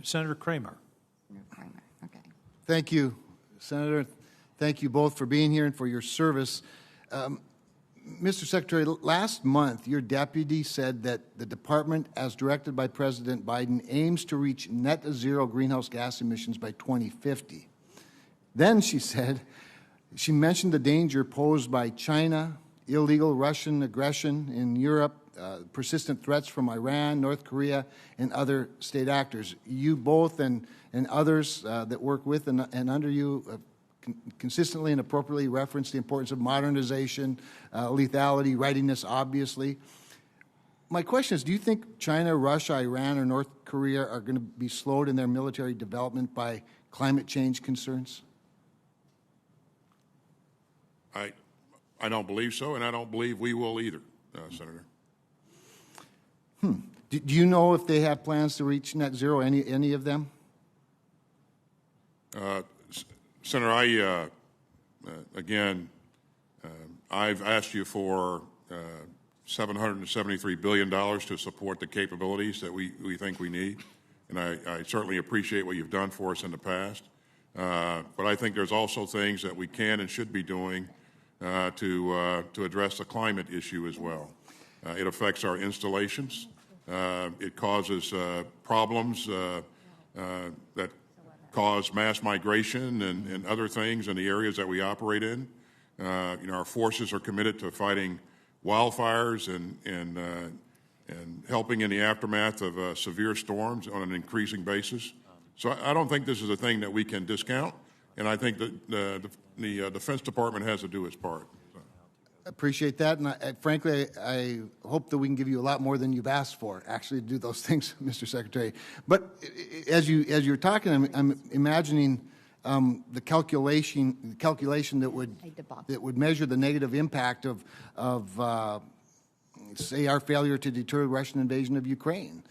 Senator Cramer. Okay. Thank you, Senator. Thank you both for being here and for your service. Mr. Secretary, last month your deputy said that the department, as directed by President Biden, aims to reach net zero greenhouse gas emissions by 2050. Then she mentioned the danger posed by China, illegal Russian aggression in Europe, persistent threats from Iran, North Korea, and other state actors. You both and others that work with and under you consistently and appropriately reference the importance of modernization, lethality, readiness, obviously. My question is, do you think China, Russia, Iran, or North Korea are going to be slowed in their military development by climate change concerns? I don't believe so, and I don't believe we will either, Senator. Do you know if they have plans to reach net zero, any of them? Senator, I've asked you for $773 billion to support the capabilities that we think we need, and I certainly appreciate what you've done for us in the past. But I think there's also things that we can and should be doing to address the climate issue as well. It affects our installations. It causes problems that cause mass migration and other things in the areas that we operate in. Our forces are committed to fighting wildfires and helping in the aftermath of severe storms on an increasing basis. So I don't think this is a thing that we can discount, and I think that the Defense Department has to do its part. Appreciate that, and frankly, I hope that we can give you a lot more than you've asked for, actually, to do those things, Mr. Secretary. But as you're talking, I'm imagining the calculation that would measure the negative impact of say, our failure to deter Russian invasion of Ukraine.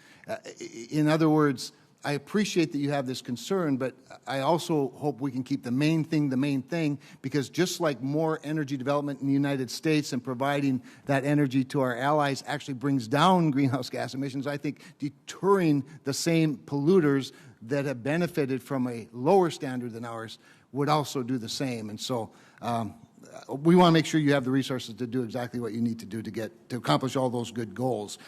In other words, I appreciate that you have this concern, but I also hope we can keep the main thing, because just like more energy development in the United States and providing that energy to our allies actually brings down greenhouse gas emissions, I think deterring the same polluters that have benefited from a lower standard than ours would also do the same. And so we want to make sure you have the resources to do exactly what you need to do to accomplish all those good goals.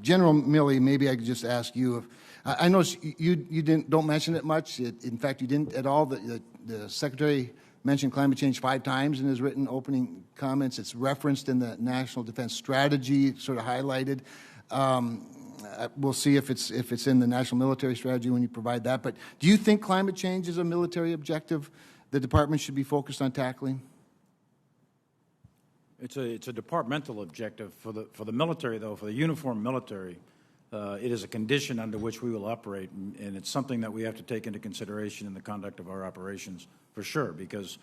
General Milley, maybe I could just ask you if I know you don't mention it much. In fact, you didn't at all. The Secretary mentioned climate change 5 times in his written opening comments. It's referenced in the National Defense Strategy, sort of highlighted. We'll see if it's in the National Military Strategy when you provide that. But do you think climate change is a military objective the department should be focused on tackling? It's a departmental objective. For the military, though, for the uniformed military, it is a condition under which we will operate, and it's something that we have to take into consideration in the conduct of our operations, for sure, because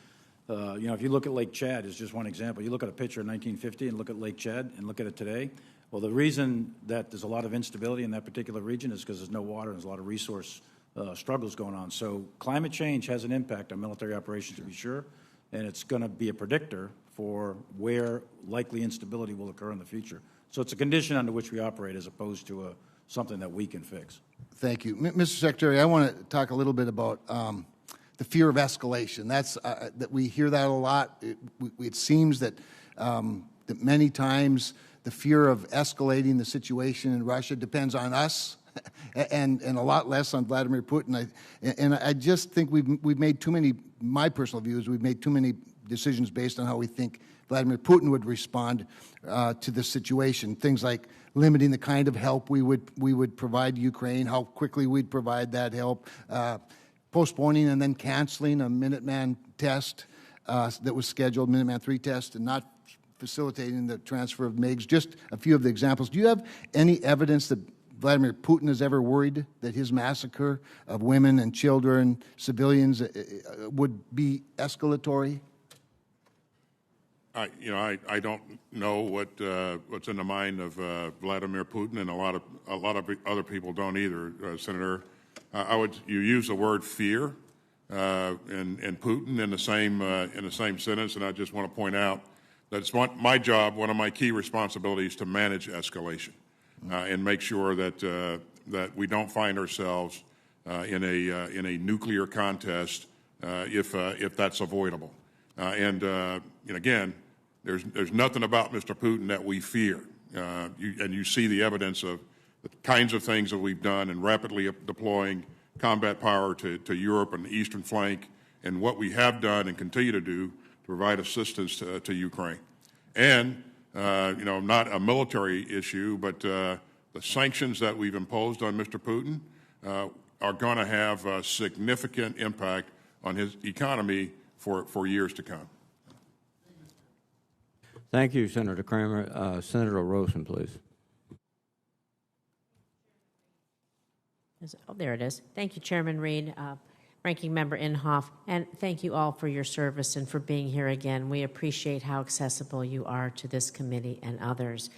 if you look at Lake Chad, is just one example. You look at a picture of 1950 and look at Lake Chad and look at it today. Well, the reason that there's a lot of instability in that particular region is because there's no water and there's a lot of resource struggles going on. So climate change has an impact on military operations, to be sure, and it's going to be a predictor for where likely instability will occur in the future. So it's a condition under which we operate as opposed to something that we can fix. Thank you. Mr. Secretary, I want to talk a little bit about the fear of escalation. That we hear that a lot. It seems that many times the fear of escalating the situation in Russia depends on us and a lot less on Vladimir Putin. I just think we've made too many, my personal view is we've made too many decisions based on how we think Vladimir Putin would respond to this situation. Things like limiting the kind of help we would provide Ukraine, how quickly we'd provide that help, postponing and then canceling a Minuteman test that was scheduled, Minuteman III test, and not facilitating the transfer of MiGs. Just a few of the examples. Do you have any evidence that Vladimir Putin has ever worried that his massacre of women and children, civilians, would be escalatory? I don't know what's in the mind of Vladimir Putin, and a lot of other people don't either, Senator. You use the word fear and Putin in the same sentence, and I just want to point out that it's my job, one of my key responsibilities, to manage escalation and make sure that that we don't find ourselves in a nuclear contest if that's avoidable. And again, there's nothing about Mr. Putin that we fear. And you see the evidence of the kinds of things that we've done in rapidly deploying combat power to Europe and the eastern flank, and what we have done and continue to do to provide assistance to Ukraine. And, not a military issue, but the sanctions that we've imposed on Mr. Putin are going to have a significant impact on his economy for years to come. Thank you, Senator Cramer. Senator Rosen, please. Oh, there it is. Thank you, Chairman Reed, Ranking Member Inhofe, and thank you all for your service and for being here again. We appreciate how accessible you are to this committee and others.